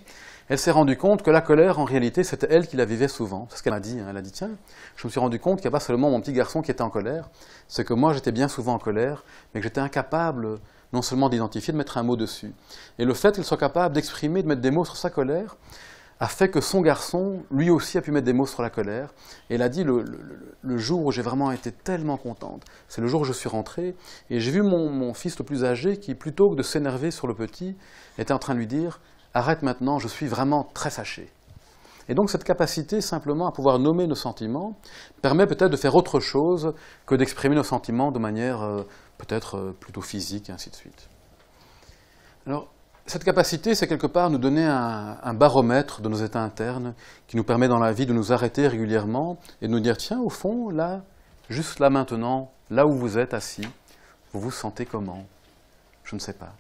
elle s'est rendue compte que la colère, en réalité, c'était elle qui la vivait souvent. C'est ce qu'elle m'a dit. Elle a dit, tiens, je me suis rendu compte qu'il n'y a pas seulement mon petit garçon qui était en colère, c'est que moi, j'étais bien souvent en colère, mais que j'étais incapable non seulement d'identifier, de mettre un mot dessus. Et le fait qu'elle soit capable d'exprimer, de mettre des mots sur sa colère, a fait que son garçon, lui aussi, a pu mettre des mots sur la colère. Et elle a dit, le jour où j'ai vraiment été tellement contente, c'est le jour où je suis rentrée, et j'ai vu mon fils le plus âgé qui, plutôt que de s'énerver sur le petit, était en train de lui dire, arrête maintenant, je suis vraiment très fâché. Et donc cette capacité simplement à pouvoir nommer nos sentiments permet peut-être de faire autre chose que d'exprimer nos sentiments de manière peut-être plutôt physique, et ainsi de suite. Alors, cette capacité, c'est quelque part nous donner un baromètre de nos états internes qui nous permet dans la vie de nous arrêter régulièrement et de nous dire, tiens, au fond, là, juste là maintenant, là où vous êtes assis, vous vous sentez comment? Je ne sais pas.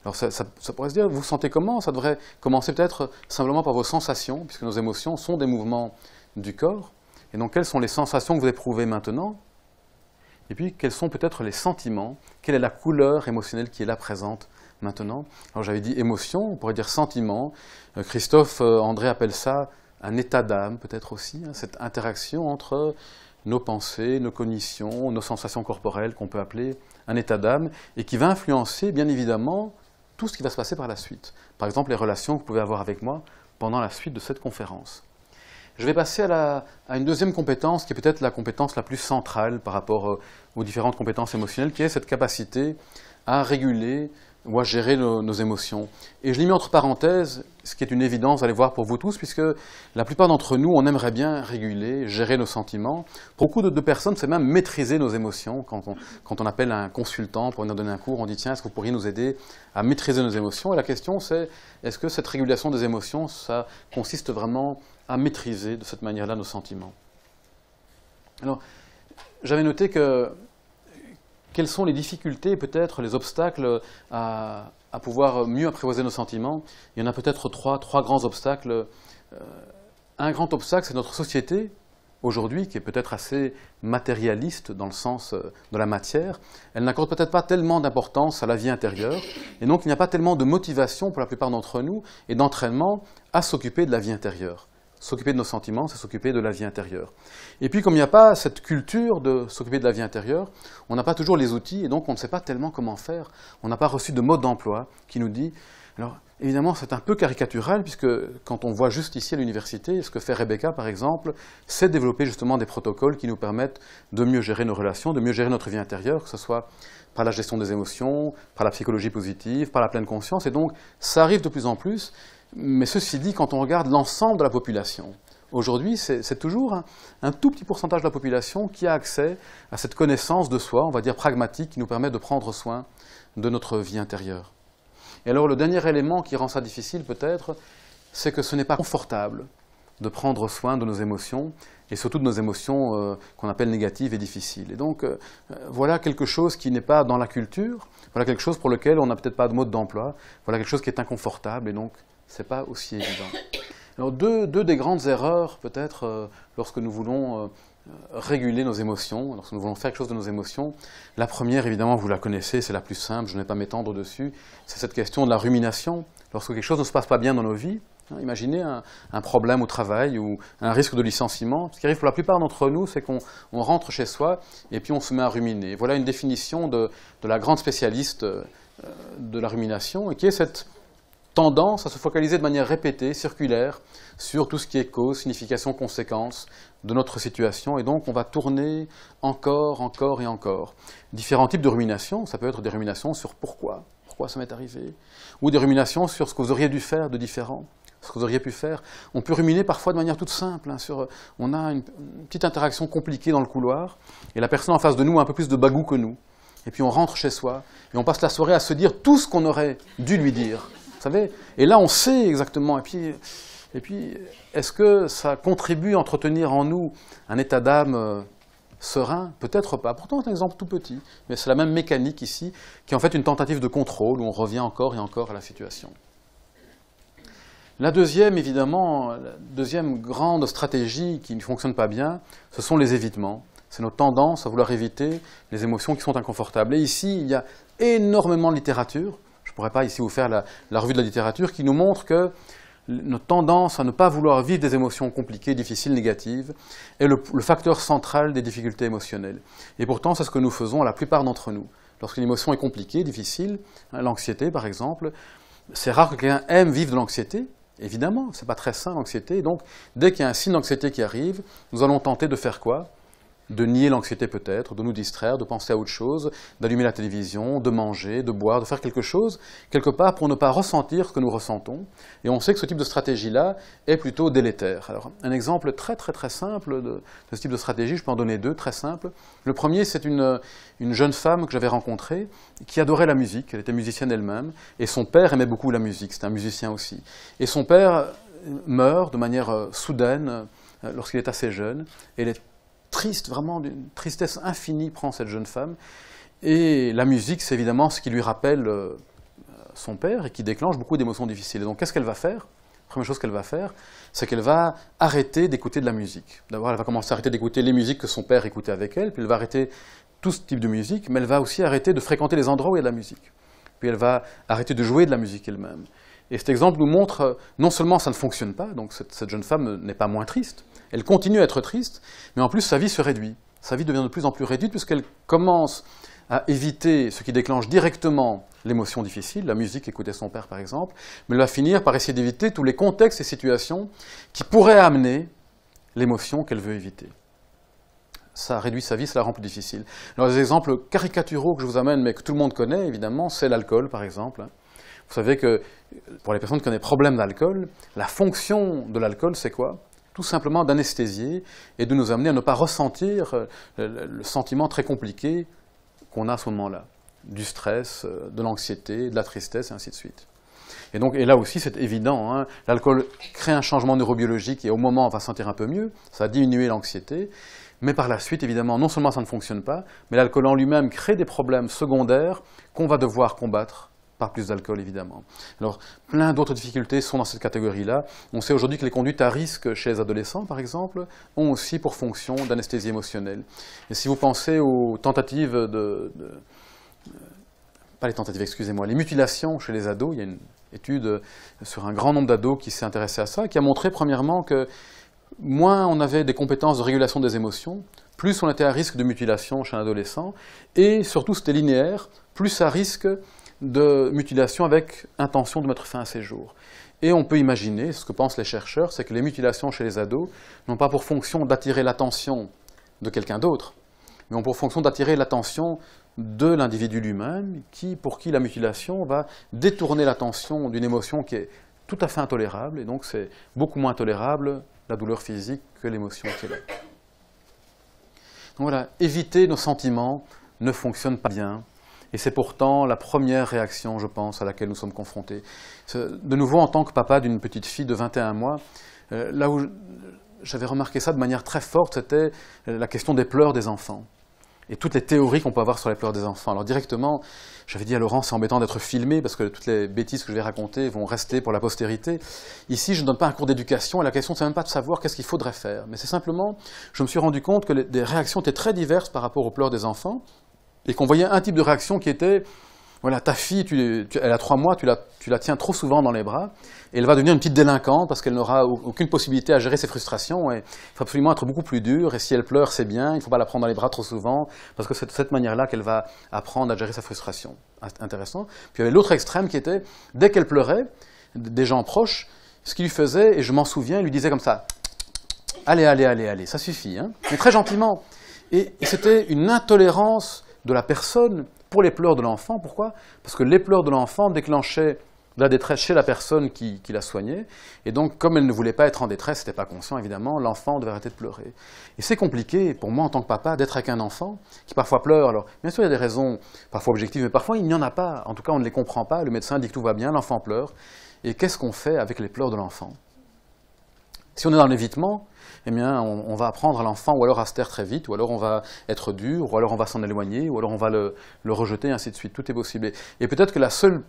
Alors ça pourrait se dire, vous vous sentez comment? Ça devrait commencer peut-être simplement par vos sensations, puisque nos émotions sont des mouvements du corps. Et donc, quelles sont les sensations que vous éprouvez maintenant? Et puis, quels sont peut-être les sentiments? Quelle est la couleur émotionnelle qui est là présente maintenant? Alors j'avais dit émotion, on pourrait dire sentiment. Christophe André appelle ça un état d'âme, peut-être aussi, hein, cette interaction entre nos pensées, nos cognitions, nos sensations corporelles qu'on peut appeler un état d'âme, et qui va influencer, bien évidemment, tout ce qui va se passer par la suite. Par exemple, les relations que vous pouvez avoir avec moi pendant la suite de cette conférence. Je vais passer à une deuxième compétence, qui est peut-être la compétence la plus centrale par rapport aux différentes compétences émotionnelles, qui est cette capacité à réguler ou à gérer nos émotions. Et je l'ai mis entre parenthèses, ce qui est une évidence, allez voir pour vous tous, puisque la plupart d'entre nous, on aimerait bien réguler, gérer nos sentiments. Pour beaucoup de personnes, c'est même maîtriser nos émotions. Quand on appelle un consultant pour nous donner un cours, on dit, tiens, est-ce que vous pourriez nous aider à maîtriser nos émotions? Et la question, c'est, est-ce que cette régulation des émotions, ça consiste vraiment à maîtriser de cette manière-là nos sentiments? Alors, j'avais noté quelles sont les difficultés, peut-être les obstacles à pouvoir mieux apprivoiser nos sentiments? Il y en a peut-être trois grands obstacles. Un grand obstacle, c'est notre société, aujourd'hui, qui est peut-être assez matérialiste dans le sens de la matière. Elle n'accorde peut-être pas tellement d'importance à la vie intérieure, et donc il n'y a pas tellement de motivation pour la plupart d'entre nous, et d'entraînement à s'occuper de la vie intérieure. S'occuper de nos sentiments, c'est s'occuper de la vie intérieure. Et puis, comme il n'y a pas cette culture de s'occuper de la vie intérieure, on n'a pas toujours les outils, et donc on ne sait pas tellement comment faire. On n'a pas reçu de mode d'emploi qui nous dit... Alors, évidemment, c'est un peu caricatural, puisque quand on voit juste ici à l'université, ce que fait Rebecca, par exemple, c'est développer justement des protocoles qui nous permettent de mieux gérer nos relations, de mieux gérer notre vie intérieure, que ce soit par la gestion des émotions, par la psychologie positive, par la pleine conscience, et donc ça arrive de plus en plus. Mais ceci dit, quand on regarde l'ensemble de la population, aujourd'hui, c'est toujours un tout petit pourcentage de la population qui a accès à cette connaissance de soi, on va dire pragmatique, qui nous permet de prendre soin de notre vie intérieure. Et alors, le dernier élément qui rend ça difficile, peut-être, c'est que ce n'est pas confortable de prendre soin de nos émotions, et surtout de nos émotions qu'on appelle négatives et difficiles. Et donc, voilà quelque chose qui n'est pas dans la culture, voilà quelque chose pour lequel on n'a peut-être pas de mode d'emploi, voilà quelque chose qui est inconfortable, et donc, ce n'est pas aussi évident. Alors, deux des grandes erreurs, peut-être, lorsque nous voulons réguler nos émotions, lorsque nous voulons faire quelque chose de nos émotions, la première, évidemment, vous la connaissez, c'est la plus simple, je ne vais pas m'étendre dessus, c'est cette question de la rumination. Lorsque quelque chose ne se passe pas bien dans nos vies, imaginez un problème au travail ou un risque de licenciement. Ce qui arrive pour la plupart d'entre nous, c'est qu'on rentre chez soi et puis on se met à ruminer. Voilà une définition de la grande spécialiste de la rumination, et qui est cette tendance à se focaliser de manière répétée, circulaire, sur tout ce qui est cause, signification, conséquence de notre situation. Et donc on va tourner encore et encore. Différents types de rumination, ça peut être des ruminations sur pourquoi ça m'est arrivé, ou des ruminations sur ce que vous auriez dû faire de différent, ce que vous auriez pu faire. On peut ruminer parfois de manière toute simple. On a une petite interaction compliquée dans le couloir, et la personne en face de nous a un peu plus de bagou que nous. Et puis on rentre chez soi, et on passe la soirée à se dire tout ce qu'on aurait dû lui dire. Vous savez ? Et là, on sait exactement. Et puis est-ce que ça contribue à entretenir en nous un état d'âme serein? Peut-être pas. Pourtant, c'est un exemple tout petit. Mais c'est la même mécanique ici, qui est en fait une tentative de contrôle, où on revient encore et encore à la situation. La deuxième, évidemment, la deuxième grande stratégie qui ne fonctionne pas bien, ce sont les évitements. C'est notre tendance à vouloir éviter les émotions qui sont inconfortables. Et ici, il y a énormément de littérature. Je ne pourrais pas ici vous faire la revue de la littérature qui nous montre que notre tendance à ne pas vouloir vivre des émotions compliquées, difficiles, négatives, est le facteur central des difficultés émotionnelles. Et pourtant, c'est ce que nous faisons à la plupart d'entre nous. Lorsqu'une émotion est compliquée, difficile, l'anxiété par exemple, c'est rare que quelqu'un aime vivre de l'anxiété. Évidemment, ce n'est pas très sain l'anxiété. Donc, dès qu'il y a un signe d'anxiété qui arrive, nous allons tenter de faire quoi ? De nier l'anxiété peut-être, de nous distraire, de penser à autre chose, d'allumer la télévision, de manger, de boire, de faire quelque chose, quelque part pour ne pas ressentir ce que nous ressentons. Et on sait que ce type de stratégie-là est plutôt délétère. Alors, un exemple très simple de ce type de stratégie, je peux en donner deux, très simples. Le premier, c'est une jeune femme que j'avais rencontrée, qui adorait la musique, elle était musicienne elle-même, et son père aimait beaucoup la musique, c'était un musicien aussi. Et son père meurt de manière soudaine, lorsqu'il est assez jeune, et elle est triste, vraiment d'une tristesse infinie prend cette jeune femme, et la musique c'est évidemment ce qui lui rappelle son père et qui déclenche beaucoup d'émotions difficiles. Et donc qu'est-ce qu'elle va faire ? La première chose qu'elle va faire, c'est qu'elle va arrêter d'écouter de la musique. D'abord elle va commencer à arrêter d'écouter les musiques que son père écoutait avec elle, puis elle va arrêter tout ce type de musique, mais elle va aussi arrêter de fréquenter les endroits où il y a de la musique. Puis elle va arrêter de jouer de la musique elle-même. Et cet exemple nous montre, non seulement ça ne fonctionne pas, donc cette jeune femme n'est pas moins triste, elle continue à être triste, mais en plus sa vie se réduit. Sa vie devient de plus en plus réduite puisqu'elle commence à éviter ce qui déclenche directement l'émotion difficile, la musique qu'écoutait son père par exemple, mais elle va finir par essayer d'éviter tous les contextes et situations qui pourraient amener l'émotion qu'elle veut éviter. Ça réduit sa vie, ça la rend plus difficile. Alors les exemples caricaturaux que je vous amène, mais que tout le monde connaît évidemment, c'est l'alcool par exemple. Vous savez que pour les personnes qui ont des problèmes d'alcool, la fonction de l'alcool c'est quoi ? Tout simplement d'anesthésier et de nous amener à ne pas ressentir le sentiment très compliqué qu'on a à ce moment-là, du stress, de l'anxiété, de la tristesse, et ainsi de suite. Et là aussi, c'est évident, hein, l'alcool crée un changement neurobiologique et au moment, on va se sentir un peu mieux, ça va diminuer l'anxiété, mais par la suite, évidemment, non seulement ça ne fonctionne pas, mais l'alcool en lui-même crée des problèmes secondaires qu'on va devoir combattre par plus d'alcool, évidemment. Alors, plein d'autres difficultés sont dans cette catégorie-là. On sait aujourd'hui que les conduites à risque chez les adolescents, par exemple, ont aussi pour fonction d'anesthésie émotionnelle. Et si vous pensez aux tentatives pas les tentatives, excusez-moi, les mutilations chez les ados, il y a une étude sur un grand nombre d'ados qui s'est intéressée à ça, qui a montré, premièrement, que moins on avait des compétences de régulation des émotions, plus on était à risque de mutilation chez un adolescent, et surtout, c'était linéaire, plus à risque de mutilation avec intention de mettre fin à ses jours. Et on peut imaginer, ce que pensent les chercheurs, c'est que les mutilations chez les ados n'ont pas pour fonction d'attirer l'attention de quelqu'un d'autre, mais ont pour fonction d'attirer l'attention de l'individu lui-même, pour qui la mutilation va détourner l'attention d'une émotion qui est tout à fait intolérable, et donc c'est beaucoup moins tolérable, la douleur physique, que l'émotion qui est là. Donc voilà, éviter nos sentiments ne fonctionne pas bien. Et c'est pourtant la première réaction, je pense, à laquelle nous sommes confrontés. De nouveau, en tant que papa d'une petite fille de 21 mois, là où j'avais remarqué ça de manière très forte, c'était la question des pleurs des enfants. Et toutes les théories qu'on peut avoir sur les pleurs des enfants. Alors directement, j'avais dit à Laurent, c'est embêtant d'être filmé parce que toutes les bêtises que je vais raconter vont rester pour la postérité. Ici, je ne donne pas un cours d'éducation et la question, c'est même pas de savoir qu'est-ce qu'il faudrait faire. Mais c'est simplement, je me suis rendu compte que des réactions étaient très diverses par rapport aux pleurs des enfants et qu'on voyait un type de réaction qui était, voilà, ta fille, elle a 3 mois, tu la tiens trop souvent dans les bras et elle va devenir une petite délinquante parce qu'elle n'aura aucune possibilité à gérer ses frustrations et il faut absolument être beaucoup plus dur et si elle pleure, c'est bien, il ne faut pas la prendre dans les bras trop souvent parce que c'est de cette manière-là qu'elle va apprendre à gérer sa frustration. Intéressant. Puis il y avait l'autre extrême qui était, dès qu'elle pleurait, des gens proches, ce qu'il lui faisait, et je m'en souviens, il lui disait comme ça, allez, allez, allez, allez, ça suffit, hein, mais très gentiment. Et c'était une intolérance de la personne pour les pleurs de l'enfant. Pourquoi? Parce que les pleurs de l'enfant déclenchaient de la détresse chez la personne qui la soignait. Et donc, comme elle ne voulait pas être en détresse, c'était pas conscient évidemment, l'enfant devait arrêter de pleurer. Et c'est compliqué pour moi en tant que papa d'être avec un enfant qui parfois pleure. Alors, bien sûr, il y a des raisons parfois objectives, mais parfois il n'y en a pas. En tout cas, on ne les comprend pas. Le médecin dit que tout va bien, l'enfant pleure. Et qu'est-ce qu'on fait avec les pleurs de l'enfant? Si on est dans l'évitement, eh bien, on va apprendre à l'enfant ou alors à se taire très vite, ou alors on va être dur, ou alors on va s'en éloigner, ou alors on va le rejeter, ainsi de suite. Tout est possible. Et peut-être que la seule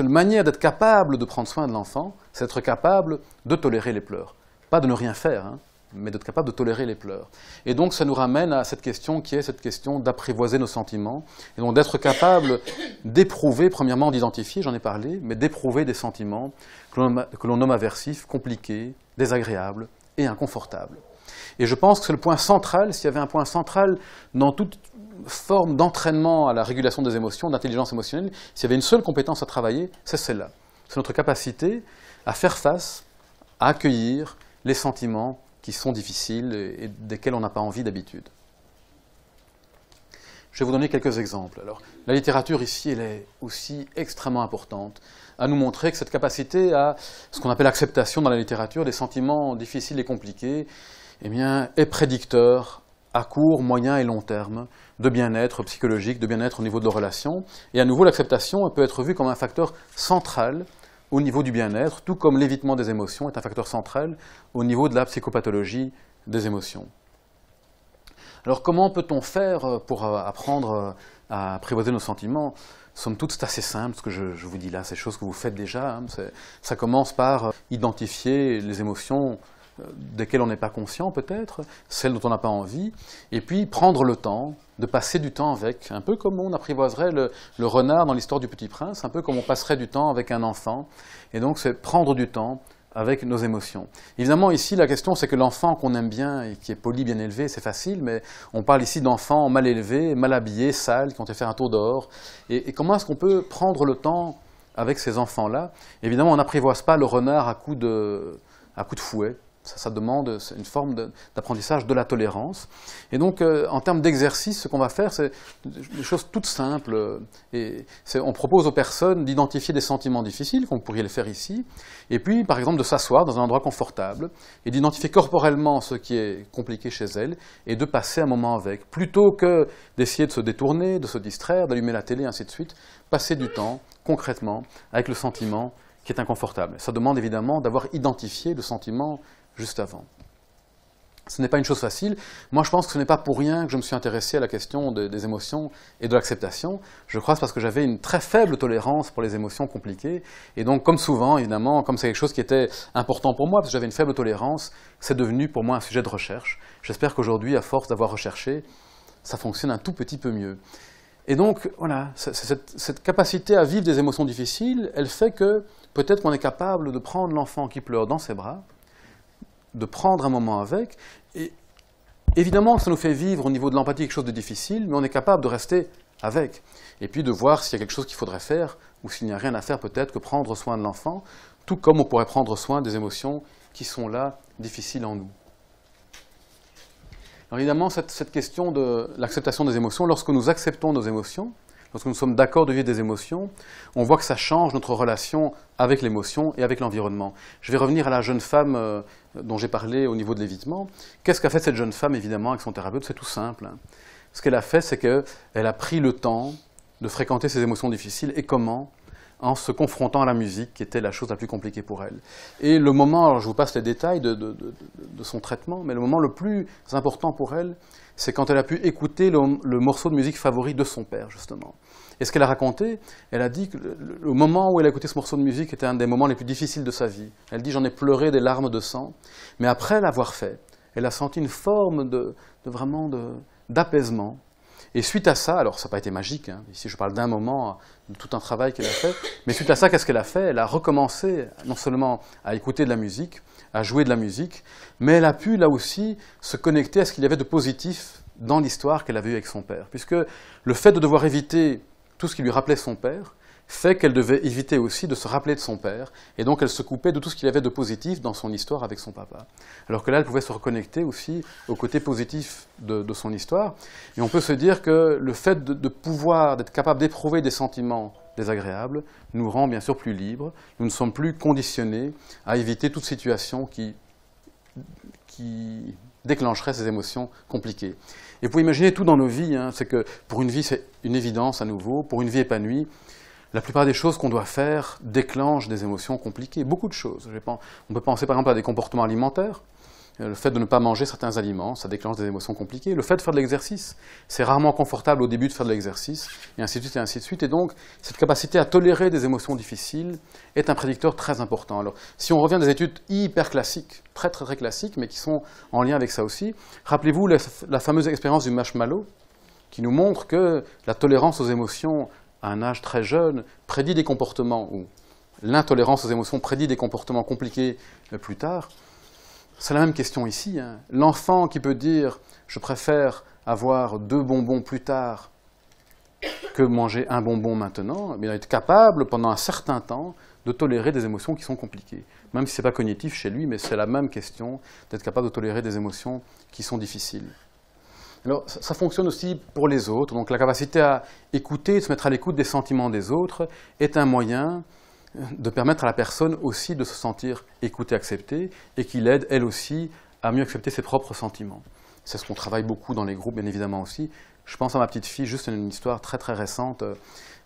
manière d'être capable de prendre soin de l'enfant, c'est d'être capable de tolérer les pleurs. Pas de ne rien faire, hein, mais d'être capable de tolérer les pleurs. Et donc ça nous ramène à cette question qui est cette question d'apprivoiser nos sentiments, et donc d'être capable d'éprouver, premièrement d'identifier, j'en ai parlé, mais d'éprouver des sentiments que l'on nomme aversifs, compliqués, désagréables et inconfortables. Et je pense que c'est le point central, s'il y avait un point central dans toute forme d'entraînement à la régulation des émotions, d'intelligence émotionnelle, s'il y avait une seule compétence à travailler, c'est celle-là. C'est notre capacité à faire face, à accueillir les sentiments qui sont difficiles et desquels on n'a pas envie d'habitude. Je vais vous donner quelques exemples. Alors, la littérature ici, elle est aussi extrêmement importante à nous montrer que cette capacité à ce qu'on appelle l'acceptation dans la littérature des sentiments difficiles et compliqués, eh bien, est prédicteur à court, moyen et long terme de bien-être psychologique, de bien-être au niveau de nos relations. Et à nouveau, l'acceptation peut être vue comme un facteur central au niveau du bien-être, tout comme l'évitement des émotions est un facteur central au niveau de la psychopathologie des émotions. Alors comment peut-on faire pour apprendre à apprivoiser nos sentiments? Somme toute, c'est assez simple, ce que je vous dis là, c'est des choses que vous faites déjà. Hein, ça commence par identifier les émotions desquelles on n'est pas conscient peut-être, celles dont on n'a pas envie, et puis prendre le temps de passer du temps avec, un peu comme on apprivoiserait le renard dans l'histoire du Petit Prince, un peu comme on passerait du temps avec un enfant, et donc c'est prendre du temps avec nos émotions. Évidemment, ici, la question, c'est que l'enfant qu'on aime bien et qui est poli, bien élevé, c'est facile, mais on parle ici d'enfants mal élevés, mal habillés, sales, qui ont été faire un tour dehors. Et comment est-ce qu'on peut prendre le temps avec ces enfants-là? Évidemment, on n'apprivoise pas le renard à coup de fouet. Ça demande une forme d'apprentissage de la tolérance. Et donc, en termes d'exercice, ce qu'on va faire, c'est des choses toutes simples. On propose aux personnes d'identifier des sentiments difficiles, comme vous pourriez le faire ici, et puis, par exemple, de s'asseoir dans un endroit confortable, et d'identifier corporellement ce qui est compliqué chez elles, et de passer un moment avec. Plutôt que d'essayer de se détourner, de se distraire, d'allumer la télé, ainsi de suite, passer du temps, concrètement, avec le sentiment qui est inconfortable. Ça demande évidemment d'avoir identifié le sentiment juste avant. Ce n'est pas une chose facile. Moi, je pense que ce n'est pas pour rien que je me suis intéressé à la question des émotions et de l'acceptation. Je crois que c'est parce que j'avais une très faible tolérance pour les émotions compliquées. Et donc, comme souvent, évidemment, comme c'est quelque chose qui était important pour moi, parce que j'avais une faible tolérance, c'est devenu pour moi un sujet de recherche. J'espère qu'aujourd'hui, à force d'avoir recherché, ça fonctionne un tout petit peu mieux. Et donc, voilà, cette capacité à vivre des émotions difficiles, elle fait que peut-être qu'on est capable de prendre l'enfant qui pleure dans ses bras, de prendre un moment avec, et évidemment ça nous fait vivre au niveau de l'empathie quelque chose de difficile, mais on est capable de rester avec, et puis de voir s'il y a quelque chose qu'il faudrait faire, ou s'il n'y a rien à faire peut-être que prendre soin de l'enfant, tout comme on pourrait prendre soin des émotions qui sont là, difficiles en nous. Alors évidemment, cette question de l'acceptation des émotions, lorsque nous acceptons nos émotions, lorsque nous sommes d'accord de vivre des émotions, on voit que ça change notre relation avec l'émotion et avec l'environnement. Je vais revenir à la jeune femme dont j'ai parlé au niveau de l'évitement. Qu'est-ce qu'a fait cette jeune femme, évidemment, avec son thérapeute? C'est tout simple. Hein. ce qu'elle a fait, c'est qu'elle a pris le temps de fréquenter ses émotions difficiles. Et comment? En se confrontant à la musique, qui était la chose la plus compliquée pour elle. Et le moment, alors je vous passe les détails de son traitement, mais le moment le plus important pour elle, c'est quand elle a pu écouter le morceau de musique favori de son père, justement. Et ce qu'elle a raconté, elle a dit que le moment où elle a écouté ce morceau de musique était un des moments les plus difficiles de sa vie. Elle dit « j'en ai pleuré des larmes de sang », mais après l'avoir fait, elle a senti une forme d'apaisement. Et suite à ça, alors ça n'a pas été magique, hein, ici je parle d'un moment, de tout un travail qu'elle a fait, mais suite à ça, qu'est-ce qu'elle a fait? Elle a recommencé non seulement à écouter de la musique, à jouer de la musique, mais elle a pu là aussi se connecter à ce qu'il y avait de positif dans l'histoire qu'elle avait eue avec son père. Puisque le fait de devoir éviter tout ce qui lui rappelait son père, fait qu'elle devait éviter aussi de se rappeler de son père, et donc elle se coupait de tout ce qu'il y avait de positif dans son histoire avec son papa. Alors que là, elle pouvait se reconnecter aussi au côté positif de son histoire, et on peut se dire que le fait d'être capable d'éprouver des sentiments désagréables nous rend bien sûr plus libres, nous ne sommes plus conditionnés à éviter toute situation qui déclencherait ces émotions compliquées. Et vous pouvez imaginer tout dans nos vies, hein, c'est que pour une vie, c'est une évidence à nouveau, pour une vie épanouie, la plupart des choses qu'on doit faire déclenchent des émotions compliquées, beaucoup de choses. On peut penser par exemple à des comportements alimentaires. Le fait de ne pas manger certains aliments, ça déclenche des émotions compliquées. Le fait de faire de l'exercice, c'est rarement confortable au début de faire de l'exercice, et ainsi de suite, et ainsi de suite. Et donc, cette capacité à tolérer des émotions difficiles est un prédicteur très important. Alors, si on revient à des études hyper classiques, très classiques, mais qui sont en lien avec ça aussi, rappelez-vous la fameuse expérience du marshmallow, qui nous montre que la tolérance aux émotions à un âge très jeune prédit des comportements, ou l'intolérance aux émotions prédit des comportements compliqués plus tard. C'est la même question ici, hein. L'enfant qui peut dire « je préfère avoir 2 bonbons plus tard que manger un bonbon maintenant », il va être capable pendant un certain temps de tolérer des émotions qui sont compliquées. Même si ce n'est pas cognitif chez lui, mais c'est la même question d'être capable de tolérer des émotions qui sont difficiles. Alors, ça fonctionne aussi pour les autres. Donc, la capacité à écouter, de se mettre à l'écoute des sentiments des autres est un moyen de permettre à la personne aussi de se sentir écoutée, acceptée, et qui l'aide, elle aussi, à mieux accepter ses propres sentiments. C'est ce qu'on travaille beaucoup dans les groupes, bien évidemment aussi. Je pense à ma petite fille, juste une histoire très récente.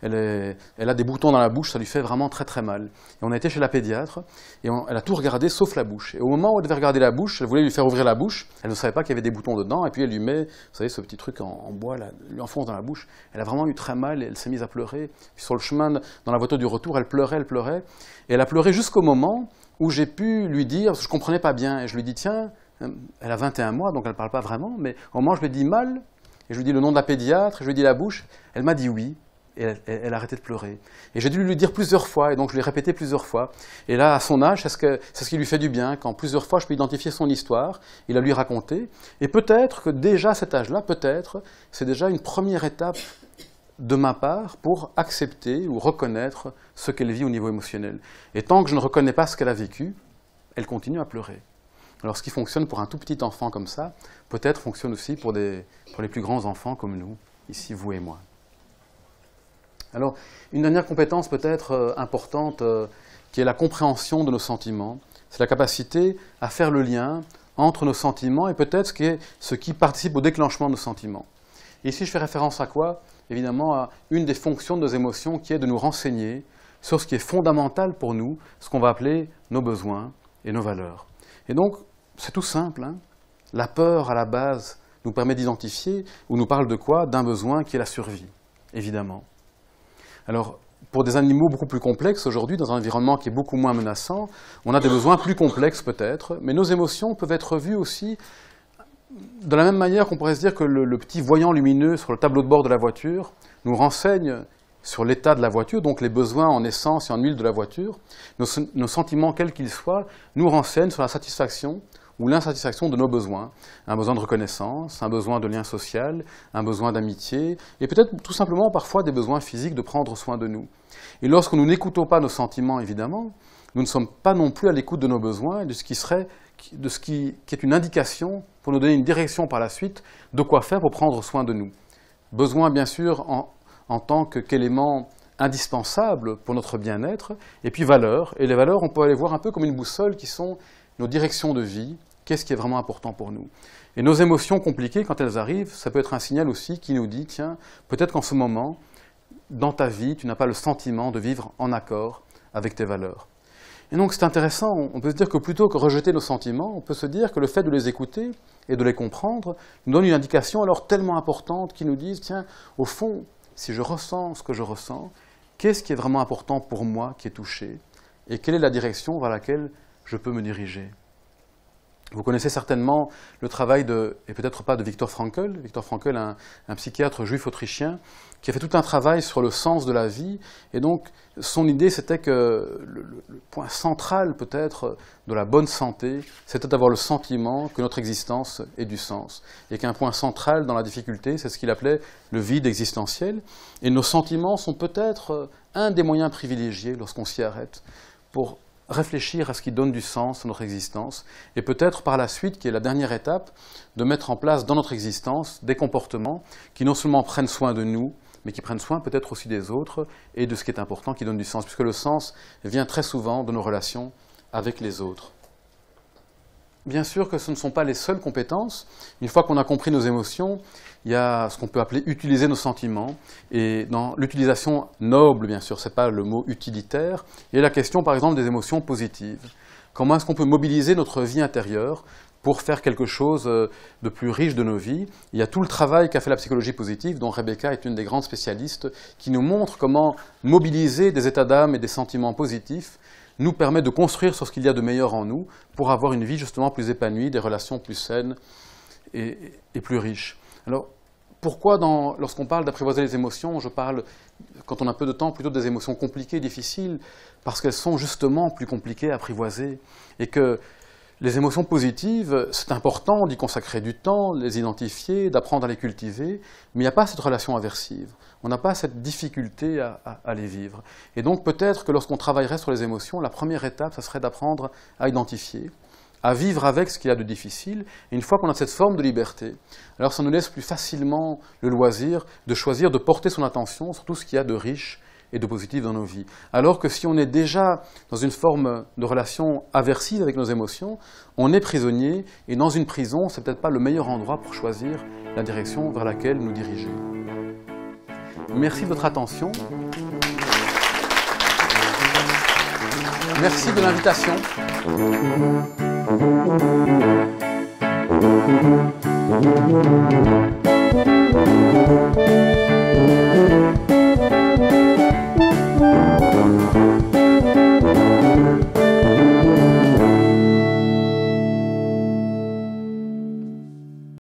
Elle a des boutons dans la bouche, ça lui fait vraiment très mal. Et on a été chez la pédiatre, et elle a tout regardé sauf la bouche. Et au moment où elle devait regarder la bouche, elle voulait lui faire ouvrir la bouche, elle ne savait pas qu'il y avait des boutons dedans, et puis elle lui met, vous savez, ce petit truc en bois, là, lui enfonce dans la bouche. Elle a vraiment eu très mal, et elle s'est mise à pleurer. Puis sur le chemin, dans la voiture du retour, elle pleurait, et elle a pleuré jusqu'au moment où j'ai pu lui dire, parce que je ne comprenais pas bien, et je lui dis, tiens, elle a 21 mois, donc elle ne parle pas vraiment, mais au moment où je lui ai dit mal, et je lui ai dit le nom de la pédiatre, je lui ai dit la bouche, elle m'a dit oui. Et elle a arrêté de pleurer. Et j'ai dû lui dire plusieurs fois, et donc je l'ai répété plusieurs fois. Et là, à son âge, c'est ce qui lui fait du bien, quand plusieurs fois je peux identifier son histoire, il a lui raconté. Et peut-être que déjà à cet âge-là, c'est déjà une première étape de ma part pour accepter ou reconnaître ce qu'elle vit au niveau émotionnel. Et tant que je ne reconnais pas ce qu'elle a vécu, elle continue à pleurer. Alors ce qui fonctionne pour un tout petit enfant comme ça, peut-être fonctionne aussi pour les plus grands enfants comme nous, ici vous et moi. Alors, une dernière compétence peut-être importante, qui est la compréhension de nos sentiments, c'est la capacité à faire le lien entre nos sentiments et peut-être ce qui participe au déclenchement de nos sentiments. Et ici, je fais référence à quoi? Évidemment, à une des fonctions de nos émotions qui est de nous renseigner sur ce qui est fondamental pour nous, ce qu'on va appeler nos besoins et nos valeurs. Et donc, c'est tout simple, hein. La peur, à la base, nous permet d'identifier, ou nous parle de quoi? D'un besoin qui est la survie, évidemment. Alors, pour des animaux beaucoup plus complexes, aujourd'hui, dans un environnement qui est beaucoup moins menaçant, on a des besoins plus complexes peut-être, mais nos émotions peuvent être vues aussi de la même manière qu'on pourrait se dire que le petit voyant lumineux sur le tableau de bord de la voiture nous renseigne sur l'état de la voiture, donc les besoins en essence et en huile de la voiture. Nos sentiments, quels qu'ils soient, nous renseignent sur la satisfaction ou l'insatisfaction de nos besoins. Un besoin de reconnaissance, un besoin de lien social, un besoin d'amitié, et peut-être tout simplement parfois des besoins physiques de prendre soin de nous. Et lorsque nous n'écoutons pas nos sentiments, évidemment, nous ne sommes pas non plus à l'écoute de nos besoins et de ce qui est une indication pour nous donner une direction par la suite de quoi faire pour prendre soin de nous. Besoin, bien sûr, en tant qu'élément indispensable pour notre bien-être, et puis valeurs. Et les valeurs, on peut les voir un peu comme une boussole qui sont nos directions de vie, qu'est-ce qui est vraiment important pour nous. Et nos émotions compliquées, quand elles arrivent, ça peut être un signal aussi qui nous dit, tiens, peut-être qu'en ce moment, dans ta vie, tu n'as pas le sentiment de vivre en accord avec tes valeurs. Et donc c'est intéressant, on peut se dire que plutôt que rejeter nos sentiments, on peut se dire que le fait de les écouter et de les comprendre nous donne une indication alors tellement importante qui nous dit, tiens, au fond, si je ressens ce que je ressens, qu'est-ce qui est vraiment important pour moi qui est touché et quelle est la direction vers laquelle je peux me diriger. Vous connaissez certainement le travail et peut-être pas de Viktor Frankl. Viktor Frankl, un psychiatre juif autrichien, qui a fait tout un travail sur le sens de la vie. Et donc, son idée, c'était que le point central, peut-être, de la bonne santé, c'était d'avoir le sentiment que notre existence ait du sens. Et qu'un point central dans la difficulté, c'est ce qu'il appelait le vide existentiel. Et nos sentiments sont peut-être un des moyens privilégiés, lorsqu'on s'y arrête, pour réfléchir à ce qui donne du sens à notre existence et peut-être par la suite, qui est la dernière étape, de mettre en place dans notre existence des comportements qui non seulement prennent soin de nous, mais qui prennent soin peut-être aussi des autres et de ce qui est important, qui donne du sens, puisque le sens vient très souvent de nos relations avec les autres. Bien sûr que ce ne sont pas les seules compétences. Une fois qu'on a compris nos émotions, il y a ce qu'on peut appeler utiliser nos sentiments. Et dans l'utilisation noble, bien sûr, ce n'est pas le mot utilitaire, il y a la question, par exemple, des émotions positives. Comment est-ce qu'on peut mobiliser notre vie intérieure pour faire quelque chose de plus riche de nos vies? Il y a tout le travail qu'a fait la psychologie positive, dont Rebecca est une des grandes spécialistes, qui nous montre comment mobiliser des états d'âme et des sentiments positifs nous permet de construire sur ce qu'il y a de meilleur en nous pour avoir une vie justement plus épanouie, des relations plus saines et plus riches. Alors, pourquoi lorsqu'on parle d'apprivoiser les émotions, je parle, quand on a peu de temps, plutôt des émotions compliquées, difficiles, parce qu'elles sont justement plus compliquées à apprivoiser et que les émotions positives, c'est important d'y consacrer du temps, de les identifier, d'apprendre à les cultiver, mais il n'y a pas cette relation aversive. On n'a pas cette difficulté à les vivre. Et donc peut-être que lorsqu'on travaillerait sur les émotions, la première étape, ça serait d'apprendre à identifier, à vivre avec ce qu'il y a de difficile. Et une fois qu'on a cette forme de liberté, alors ça nous laisse plus facilement le loisir de choisir de porter son attention sur tout ce qu'il y a de riche et de positif dans nos vies. Alors que si on est déjà dans une forme de relation aversive avec nos émotions, on est prisonnier, et dans une prison, c'est peut-être pas le meilleur endroit pour choisir la direction vers laquelle nous diriger. Merci de votre attention. Merci de l'invitation.